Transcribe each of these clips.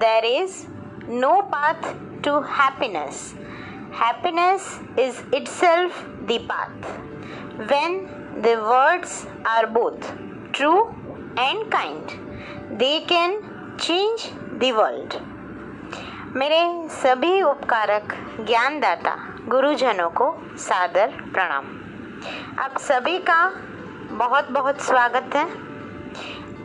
there is no path to happiness. Happiness is itself the path. When the words are both true and kind, they can change the world. मेरे सभी उपकारक ज्ञानदाता गुरुजनों को सादर प्रणाम। आप सभी का बहुत बहुत स्वागत है।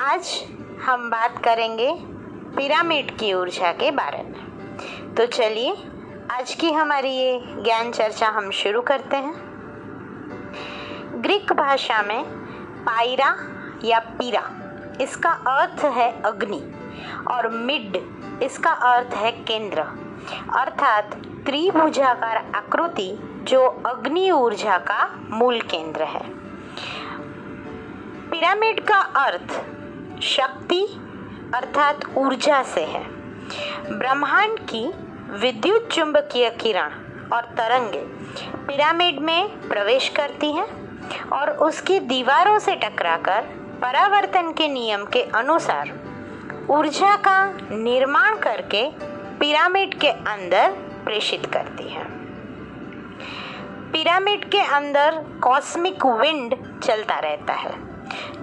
आज हम बात करेंगे पिरामिड की ऊर्जा के बारे में। तो चलिए आज की हमारी ये ज्ञान चर्चा हम शुरू करते हैं। ग्रीक भाषा में पायरा या पीरा इसका अर्थ है अग्नि और मिड इसका अर्थ है केंद्र, अर्थात त्रिभुजाकार आकृति जो अग्नि ऊर्जा का मूल केंद्र है। पिरामिड का अर्थ शक्ति अर्थात ऊर्जा से है। ब्रह्मांड की विद्युत चुंबकीय किरण और तरंगे पिरामिड में प्रवेश करती हैं और उसकी दीवारों से टकराकर परावर्तन के नियम के अनुसार ऊर्जा का निर्माण करके पिरामिड के अंदर प्रेषित करती है। पिरामिड के अंदर कॉस्मिक विंड चलता रहता है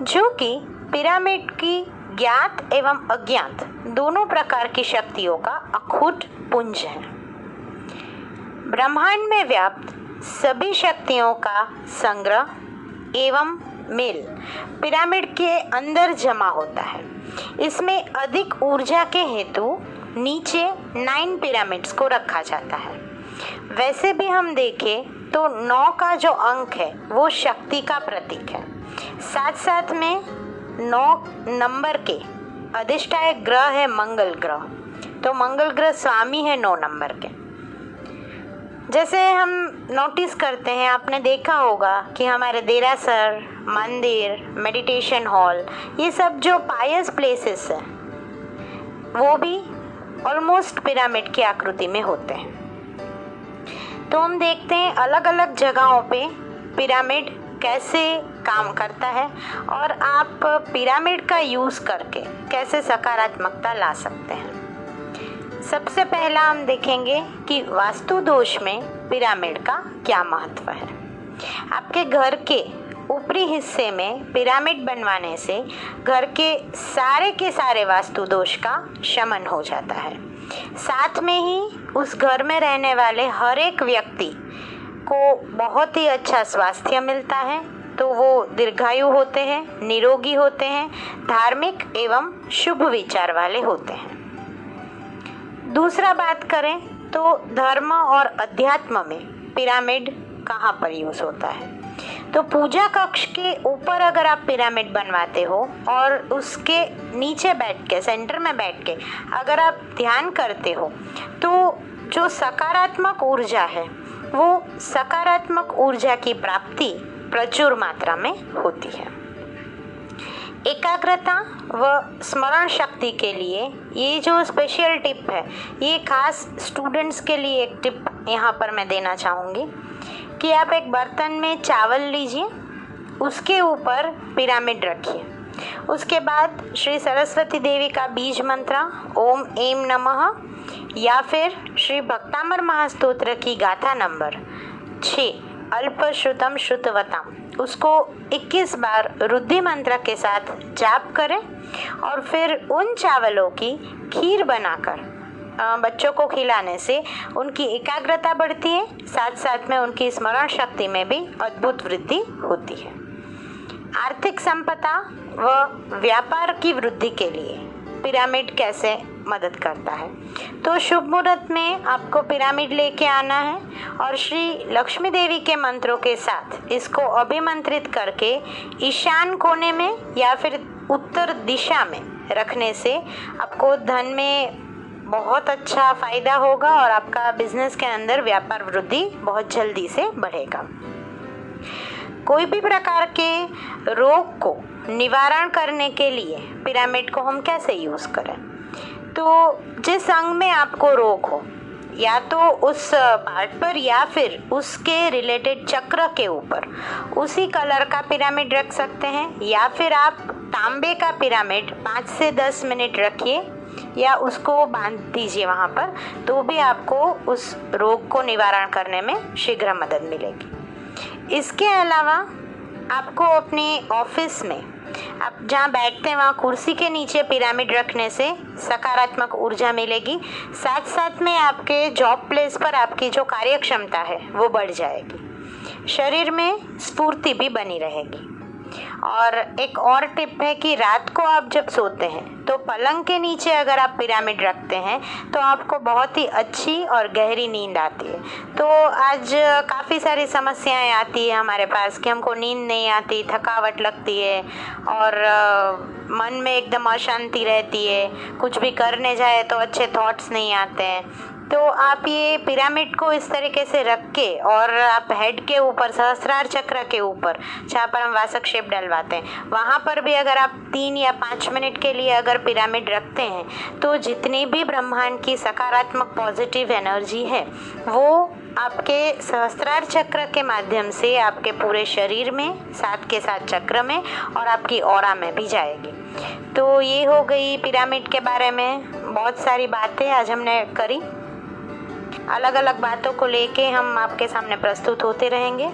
जो कि पिरामिड की ज्ञात एवं अज्ञात दोनों प्रकार की शक्तियों का अखूट पुंज है। ब्रह्मांड में व्याप्त सभी शक्तियों का संग्रह एवं मेल पिरामिड के अंदर जमा होता है। इसमें अधिक ऊर्जा के हेतु नीचे 9 पिरामिड्स को रखा जाता है। वैसे भी हम देखें तो 9 का जो अंक है वो शक्ति का प्रतीक है। साथ साथ में 9 नंबर के अधिष्ठायक ग्रह है मंगल ग्रह, तो मंगल ग्रह स्वामी है 9 नंबर के। जैसे हम नोटिस करते हैं, आपने देखा होगा कि हमारे देरासर, मंदिर, मेडिटेशन हॉल, ये सब जो पायस प्लेसेस हैं वो भी ऑलमोस्ट पिरामिड की आकृति में होते हैं। तो हम देखते हैं अलग अलग जगहों पे पिरामिड कैसे काम करता है और आप पिरामिड का यूज़ करके कैसे सकारात्मकता ला सकते हैं। सबसे पहला हम देखेंगे कि वास्तु दोष में पिरामिड का क्या महत्व है। आपके घर के ऊपरी हिस्से में पिरामिड बनवाने से घर के सारे वास्तु दोष का शमन हो जाता है। साथ में ही उस घर में रहने वाले हर एक व्यक्ति को बहुत ही अच्छा स्वास्थ्य मिलता है, तो वो दीर्घायु होते हैं, निरोगी होते हैं, धार्मिक एवं शुभ विचार वाले होते हैं। दूसरा बात करें तो धर्म और अध्यात्म में पिरामिड कहाँ पर यूज होता है, तो पूजा कक्ष के ऊपर अगर आप पिरामिड बनवाते हो और उसके नीचे बैठ के, सेंटर में बैठ के अगर आप ध्यान करते हो तो जो सकारात्मक ऊर्जा है वो सकारात्मक ऊर्जा की प्राप्ति प्रचुर मात्रा में होती है। एकाग्रता व स्मरण शक्ति के लिए ये जो स्पेशल टिप है, ये खास स्टूडेंट्स के लिए एक टिप यहाँ पर मैं देना चाहूँगी कि आप एक बर्तन में चावल लीजिए, उसके ऊपर पिरामिड रखिए, उसके बाद श्री सरस्वती देवी का बीज मंत्र ओम ऐं नमः या फिर श्री भक्तामर महास्तोत्र की गाथा नंबर 6 अल्प श्रुतम श्रुतवताम उसको 21 बार रुद्धि मंत्र के साथ जाप करें और फिर उन चावलों की खीर बनाकर बच्चों को खिलाने से उनकी एकाग्रता बढ़ती है, साथ साथ में उनकी स्मरण शक्ति में भी अद्भुत वृद्धि होती है। आर्थिक संपदा व व्यापार की वृद्धि के लिए पिरामिड कैसे मदद करता है, तो शुभ मुहूर्त में आपको पिरामिड लेके आना है और श्री लक्ष्मी देवी के मंत्रों के साथ इसको अभिमंत्रित करके ईशान कोने में या फिर उत्तर दिशा में रखने से आपको धन में बहुत अच्छा फायदा होगा और आपका बिजनेस के अंदर व्यापार वृद्धि बहुत जल्दी से बढ़ेगा। कोई भी प्रकार के रोग को निवारण करने के लिए पिरामिड को हम कैसे यूज़ करें, तो जिस अंग में आपको रोग हो या तो उस पार्ट पर या फिर उसके रिलेटेड चक्र के ऊपर उसी कलर का पिरामिड रख सकते हैं, या फिर आप तांबे का पिरामिड 5 से 10 मिनट रखिए या उसको बांध दीजिए वहाँ पर, तो भी आपको उस रोग को निवारण करने में शीघ्र मदद मिलेगी। इसके अलावा आपको अपने ऑफिस में आप जहाँ बैठते हैं वहाँ कुर्सी के नीचे पिरामिड रखने से सकारात्मक ऊर्जा मिलेगी। साथ साथ में आपके जॉब प्लेस पर आपकी जो कार्य क्षमता है वो बढ़ जाएगी। शरीर में स्फूर्ति भी बनी रहेगी। और एक और टिप है कि रात को आप जब सोते हैं तो पलंग के नीचे अगर आप पिरामिड रखते हैं तो आपको बहुत ही अच्छी और गहरी नींद आती है। तो आज काफ़ी सारी समस्याएं आती है हमारे पास कि हमको नींद नहीं आती, थकावट लगती है और मन में एकदम अशांति रहती है, कुछ भी करने जाए तो अच्छे थॉट्स नहीं आते हैं। तो आप ये पिरामिड को इस तरीके से रख के और आप हेड के ऊपर सहस्त्रार चक्र के ऊपर जहाँ पर हम वासक शेप डलवाते हैं वहाँ पर भी अगर आप 3 या 5 मिनट के लिए अगर पिरामिड रखते हैं तो जितनी भी ब्रह्मांड की सकारात्मक पॉजिटिव एनर्जी है वो आपके सहस्त्रार चक्र के माध्यम से आपके पूरे शरीर में साथ के साथ चक्र में और आपकी ऑरा में भी जाएगी। तो ये हो गई पिरामिड के बारे में बहुत सारी बातें आज हमने करी। अलग अलग बातों को लेके हम आपके सामने प्रस्तुत होते रहेंगे।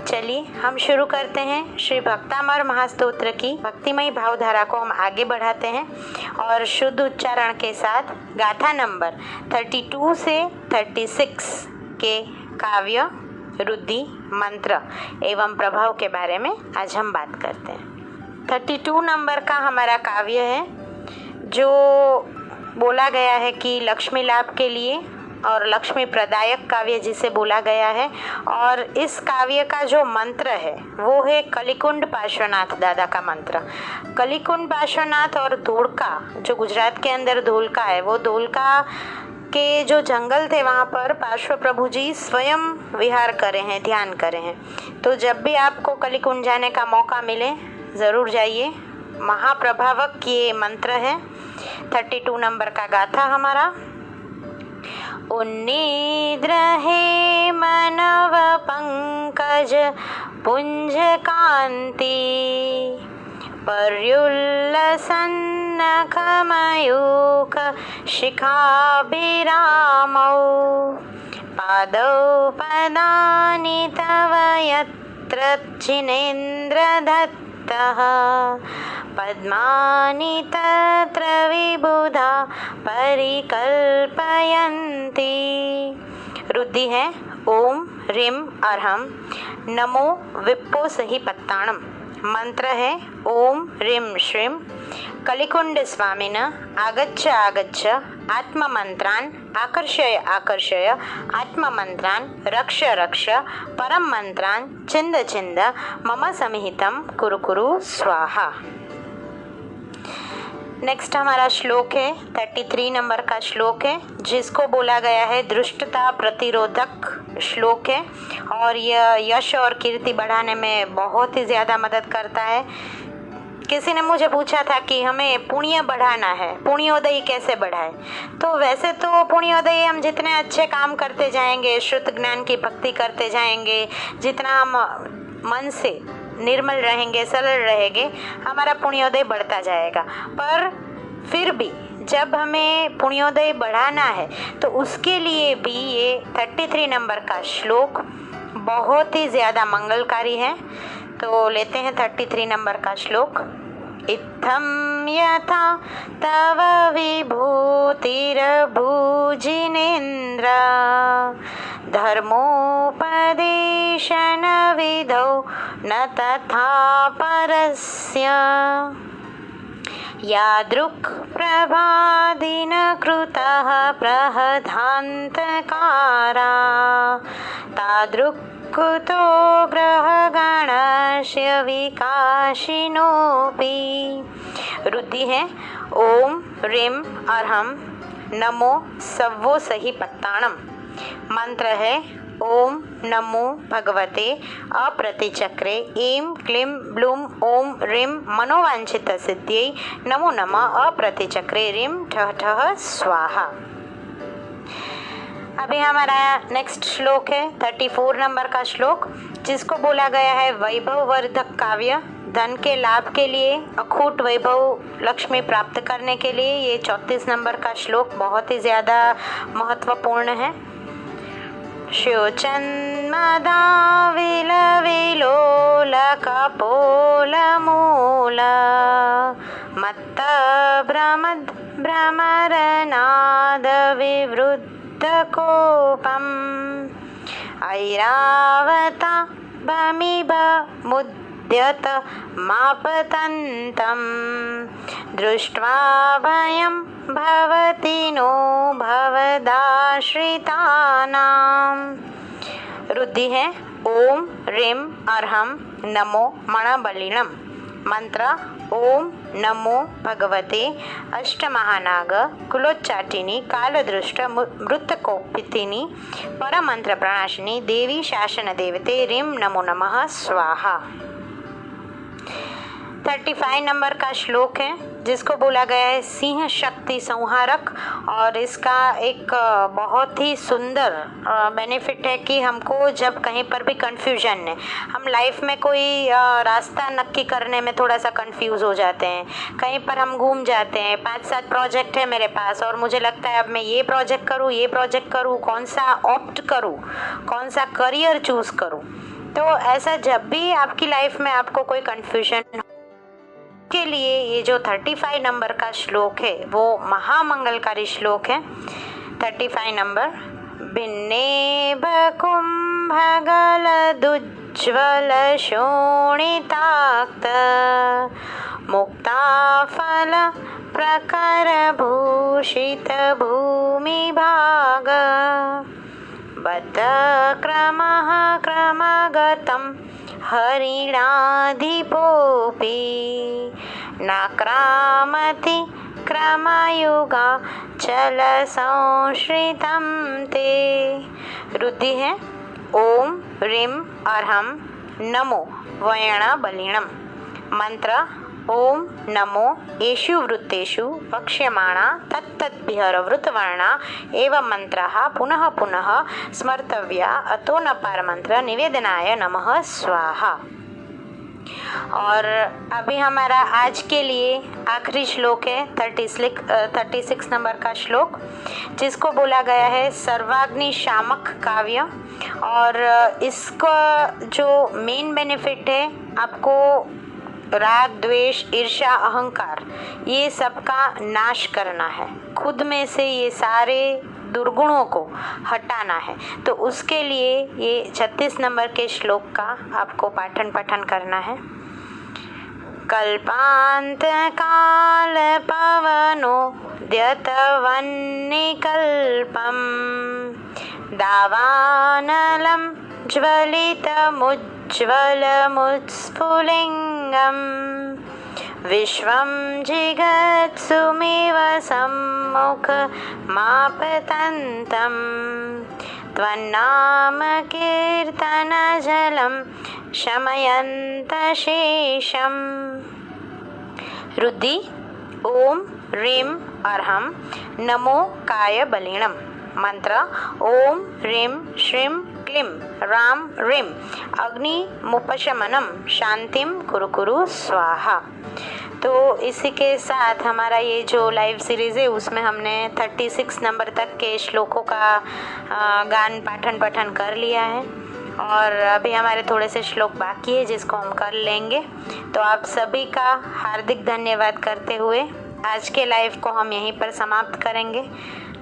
चलिए हम शुरू करते हैं। श्री भक्तामर महास्तोत्र की भक्तिमय भावधारा को हम आगे बढ़ाते हैं और शुद्ध उच्चारण के साथ गाथा नंबर 32 से 36 के काव्य, रुद्धि, मंत्र एवं प्रभाव के बारे में आज हम बात करते हैं। 32 नंबर का हमारा काव्य है जो बोला गया है कि लक्ष्मी लाभ के लिए और लक्ष्मी प्रदायक काव्य जिसे बोला गया है। और इस काव्य का जो मंत्र है वो है कलिकुंड पार्श्वनाथ दादा का मंत्र। कलिकुंड पार्श्वनाथ और धोलका, जो गुजरात के अंदर धोलका है, वो धोलका के जो जंगल थे वहाँ पर पार्श्व प्रभु जी स्वयं विहार करे हैं, ध्यान करे हैं। तो जब भी आपको कलिकुंड जाने का मौका मिले ज़रूर जाइए। महाप्रभावक ये मंत्र है। 32 नंबर का गाथा हमारा। उन्निद्र हे मनव पंकज पुंज कांति पर्युल्लसन्न खमयूख शिखाभिरामौ पादौ पदानि तव यत्र जिनेन्द्र दत्तः पद्मानि तत्र विबुधा परिकल्पयन्ति। रुद्धि है ओम ह्रीं अर्हं नमो विप्पो सही पत्ताणम। मंत्र है ओम ह्रीं श्रीं कलिकुंड स्वामिन आगच्छ आगच्छ आत्ममंत्रान् आकर्षय आकर्षय आत्ममंत्रान् रक्ष रक्ष परम मंत्रान् चिंद चिंद मम समिहितं कुरु कुरु स्वाहा। नेक्स्ट हमारा श्लोक है 33 नंबर का श्लोक है जिसको बोला गया है दृष्टता प्रतिरोधक श्लोक है और यह यश और कीर्ति बढ़ाने में बहुत ही ज़्यादा मदद करता है। किसी ने मुझे पूछा था कि हमें पुण्य बढ़ाना है, पुण्योदय कैसे बढ़ाए। तो वैसे तो पुण्योदय हम जितने अच्छे काम करते जाएंगे, शुद्ध ज्ञान की भक्ति करते जाएंगे, जितना हम मन से निर्मल रहेंगे, सरल रहेंगे, हमारा पुण्योदय बढ़ता जाएगा। पर फिर भी जब हमें पुण्योदय बढ़ाना है तो उसके लिए भी ये 33 नंबर का श्लोक बहुत ही ज़्यादा मंगलकारी है। तो लेते हैं 33 नंबर का श्लोक। इत्थं यथा तव विभूतिरभुजिनेन्द्र धर्मोपदेशन विधौ न तथा परस्य यादृक् प्रभादिन कृतः प्रहदान्तकारा तादृक् कुतो ग्रहगणस्य विकाशिनोऽपि। रुद्धि है ओम ह्रीं अर्हं नमो सव्वो सही पत्ताणम। मंत्र है ओम नमो भगवते अप्रतिचक्रे ऐं क्लीं ब्लूं ओम ह्रीं मनोवांछित सिद्ध्यै नमो नमः अप्रतिचक्रे ह्रीं ठः ठः स्वाहा। अभी हमारा नेक्स्ट श्लोक है 34 नंबर का श्लोक, जिसको बोला गया है वैभववर्धक काव्य। धन के लाभ के लिए, अखूट वैभव लक्ष्मी प्राप्त करने के लिए ये 34 नंबर का श्लोक बहुत ही ज़्यादा महत्वपूर्ण है। शुचन्मदा विलविलोलकपोलमूल मत्त भ्रमद भ्रमरनाद विवृद्धकोपम् ऐरावता भमिभ मुद्यत मापतन्तं दृष्ट्वा भयं भवति नो भवदाश्रितानां। रुद्धि है ओम ह्रीं अर्हं नमो मणबलिनम्। मंत्र ओम नमो भगवते अष्टमहानाग कुलोच्चाटिनी कालदृष्ट मृतकोपितिनी परमंत्र प्रणाशिनी देवी शासन देवते ह्रीं नमो नमः स्वाहा। 35 नंबर का श्लोक है, जिसको बोला गया है सिंह शक्ति संहारक। और इसका एक बहुत ही सुंदर बेनिफिट है कि हमको जब कहीं पर भी कंफ्यूजन है, हम लाइफ में कोई रास्ता नक्की करने में थोड़ा सा कंफ्यूज हो जाते हैं, कहीं पर हम घूम जाते हैं, 5-7 प्रोजेक्ट है मेरे पास और मुझे लगता है अब मैं ये प्रोजेक्ट करूँ, कौन सा ऑप्ट करूँ, कौन सा करियर चूज करूँ। तो ऐसा जब भी आपकी लाइफ में आपको कोई कंफ्यूजन के लिए ये जो 35 नंबर का श्लोक है वो महामंगलकारी श्लोक है। 35 नंबर भिन्ने कुंभगलदुज्ज्वल शोणिताक्त मुक्ताफल प्रकर भूषित भूमिभाग बद्ध क्रमः क्रमगतं हरिणाधिपोऽपि नाक्रामति क्रमयुगा चल संश्रितं ते। रुद्धि है ओम ह्रीं अर्हं नमो वयणबलिनम्। मंत्र ओम नमो येषु वृत्तेषु वक्ष्यमाणा तत्तद्भिः वृतवर्णा एवं मंत्राः पुनः पुनः स्मर्तव्या अतो न पारमंत्र निवेदनाय नमः स्वाहा। और अभी हमारा आज के लिए आखिरी श्लोक है 36 नंबर का श्लोक, जिसको बोला गया है सर्वाग्नि शामक काव्य। और इसका जो मेन बेनिफिट है, आपको राग द्वेष ईर्ष्या अहंकार ये सबका नाश करना है, खुद में से ये सारे दुर्गुणों को हटाना है। तो उसके लिए ये 36 नंबर के श्लोक का आपको पाठन पठन करना है। कल्पांत काल पवनो द्यतवन्निकल्पम दावानलम ज्वलितमुज्ज्वलमुत्स्फुलिंगम विश्वं जिगत्सुमिव सम्मुख मापतन्तं त्वन्नाम कीर्तनजलं शमयन्तशेषम्। रुद्धि ओम ह्रीं अर्हं नमो कायबलिनम्। मंत्र ओम ह्रीं श्रीं क्लीं रां ह्रीं अग्निमुपशमनम शांतिम कुरु कुरु स्वाहा। तो इसी के साथ हमारा ये जो लाइव सीरीज़ है उसमें हमने 36 नंबर तक के श्लोकों का गान पाठन पठन कर लिया है और अभी हमारे थोड़े से श्लोक बाकी है जिसको हम कर लेंगे। तो आप सभी का हार्दिक धन्यवाद करते हुए आज के लाइव को हम यहीं पर समाप्त करेंगे।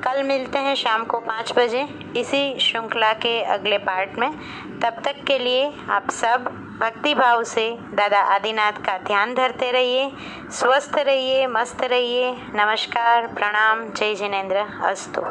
कल मिलते हैं शाम को 5 बजे इसी श्रृंखला के अगले पार्ट में। तब तक के लिए आप सब भक्ति भाव से दादा आदिनाथ का ध्यान धरते रहिए, स्वस्थ रहिए, मस्त रहिए। नमस्कार, प्रणाम, जय जिनेंद्र, अस्तु।